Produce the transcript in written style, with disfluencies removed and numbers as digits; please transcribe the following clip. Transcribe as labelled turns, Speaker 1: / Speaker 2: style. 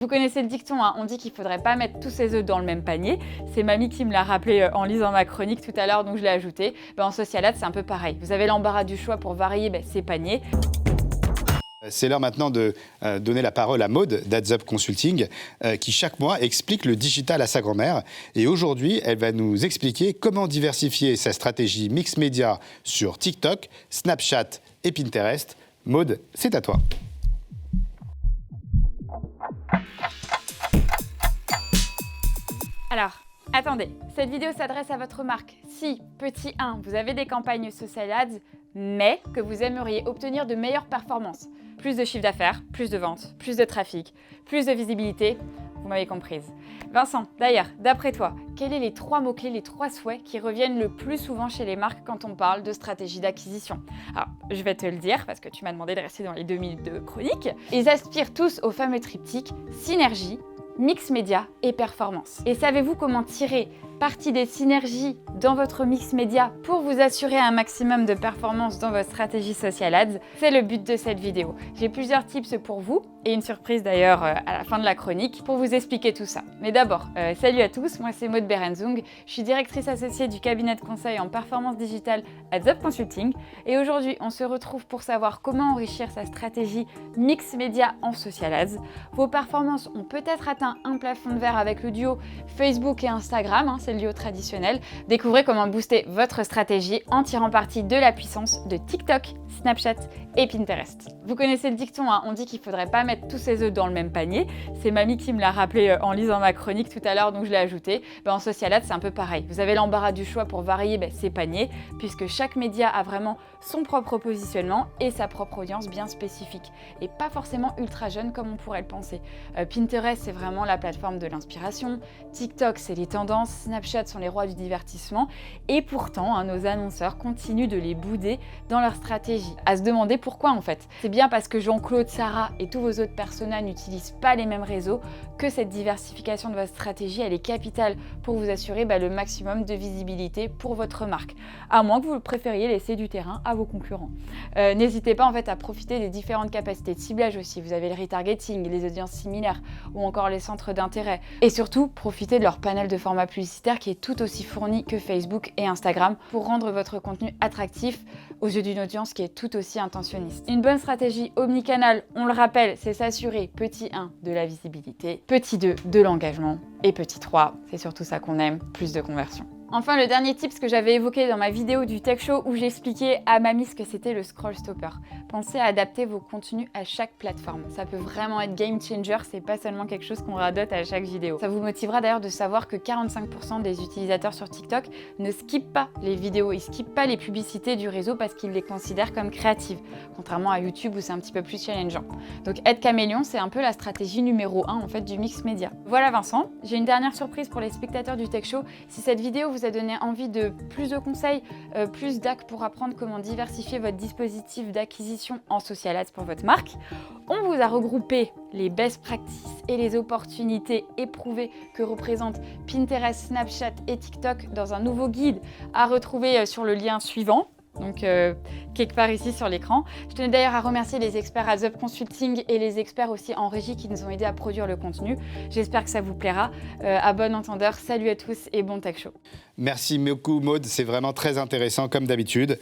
Speaker 1: Vous connaissez le dicton, hein, on dit qu'il ne faudrait pas mettre tous ses œufs dans le même panier. C'est Mamie qui me l'a rappelé en lisant ma chronique tout à l'heure, donc je l'ai ajouté. En Social Ads, c'est un peu pareil. Vous avez l'embarras du choix pour varier ces paniers.
Speaker 2: C'est l'heure maintenant de donner la parole à Maud d'Adds Up Consulting, qui chaque mois explique le digital à sa grand-mère. Et aujourd'hui, elle va nous expliquer comment diversifier sa stratégie mix média sur TikTok, Snapchat et Pinterest. Maud, c'est à toi.
Speaker 1: Alors, attendez, cette vidéo s'adresse à votre marque. Si, petit 1, vous avez des campagnes Social Ads, mais que vous aimeriez obtenir de meilleures performances. Plus de chiffre d'affaires, plus de ventes, plus de trafic, plus de visibilité, vous m'avez comprise. Vincent, d'ailleurs, d'après toi, quels sont les 3 mots-clés, les 3 souhaits qui reviennent le plus souvent chez les marques quand on parle de stratégie d'acquisition? Alors, je vais te le dire parce que tu m'as demandé de rester dans les 2 minutes de chronique. Ils aspirent tous au fameux triptyque synergie, mix média et performance. Et savez-vous comment tirer parti des synergies dans votre mix média pour vous assurer un maximum de performance dans votre stratégie Social Ads? C'est le but de cette vidéo. J'ai plusieurs tips pour vous et une surprise d'ailleurs à la fin de la chronique pour vous expliquer tout ça. Mais d'abord, salut à tous, moi c'est Maud Berenzung, je suis directrice associée du cabinet de conseil en performance digitale Adds Up Consulting et aujourd'hui on se retrouve pour savoir comment enrichir sa stratégie mix média en Social Ads. Vos performances ont peut-être atteint un plafond de verre avec le duo Facebook et Instagram, c'est le duo traditionnel. Découvrez comment booster votre stratégie en tirant parti de la puissance de TikTok, Snapchat et Pinterest. Vous connaissez le dicton, hein, on dit qu'il ne faudrait pas mettre tous ses œufs dans le même panier. C'est Mamie qui me l'a rappelé en lisant ma chronique tout à l'heure, donc je l'ai ajouté. En Social Ads, c'est un peu pareil. Vous avez l'embarras du choix pour varier ces paniers, puisque chaque média a vraiment son propre positionnement et sa propre audience bien spécifique, et pas forcément ultra jeune comme on pourrait le penser. Pinterest, c'est vraiment la plateforme de l'inspiration. TikTok, c'est les tendances. Snapchat sont les rois du divertissement. Et pourtant, nos annonceurs continuent de les bouder dans leur stratégie. À se demander pourquoi en fait. C'est bien parce que Jean-Claude, Sarah et tous vos autres personas n'utilisent pas les mêmes réseaux que cette diversification de votre stratégie, elle est capitale pour vous assurer le maximum de visibilité pour votre marque. À moins que vous préfériez laisser du terrain à vos concurrents. N'hésitez pas en fait à profiter des différentes capacités de ciblage aussi. Vous avez le retargeting, les audiences similaires ou encore les centres d'intérêt. Et surtout, profitez de leur panel de formats publicitaires qui est tout aussi fourni que Facebook et Instagram pour rendre votre contenu attractif aux yeux d'une audience qui est tout aussi intentionniste. Une bonne stratégie omnicanal, on le rappelle, c'est s'assurer, petit 1, de la visibilité, petit 2, de l'engagement, et petit 3, c'est surtout ça qu'on aime, plus de conversion. Enfin, le dernier tip que j'avais évoqué dans ma vidéo du Tech Show où j'expliquais à Mamie ce que c'était le scroll stopper. Pensez à adapter vos contenus à chaque plateforme. Ça peut vraiment être game changer, c'est pas seulement quelque chose qu'on radote à chaque vidéo. Ça vous motivera d'ailleurs de savoir que 45% des utilisateurs sur TikTok ne skippent pas les vidéos, ils skippent pas les publicités du réseau parce qu'ils les considèrent comme créatives, contrairement à YouTube où c'est un petit peu plus challengeant. Donc être caméléon, c'est un peu la stratégie numéro 1 en fait du mix média. Voilà Vincent, j'ai une dernière surprise pour les spectateurs du Tech Show. Si cette vidéo vous a donné envie de plus de conseils, plus d'hacks pour apprendre comment diversifier votre dispositif d'acquisition en Social Ads pour votre marque, on vous a regroupé les best practices et les opportunités éprouvées que représentent Pinterest, Snapchat et TikTok dans un nouveau guide à retrouver sur le lien suivant. Donc quelque part ici sur l'écran. Je tenais d'ailleurs à remercier les experts Adds Up Consulting et les experts aussi en régie qui nous ont aidés à produire le contenu. J'espère que ça vous plaira. À bon entendeur, salut à tous et bon Tech Show.
Speaker 2: Merci beaucoup Maud, c'est vraiment très intéressant comme d'habitude.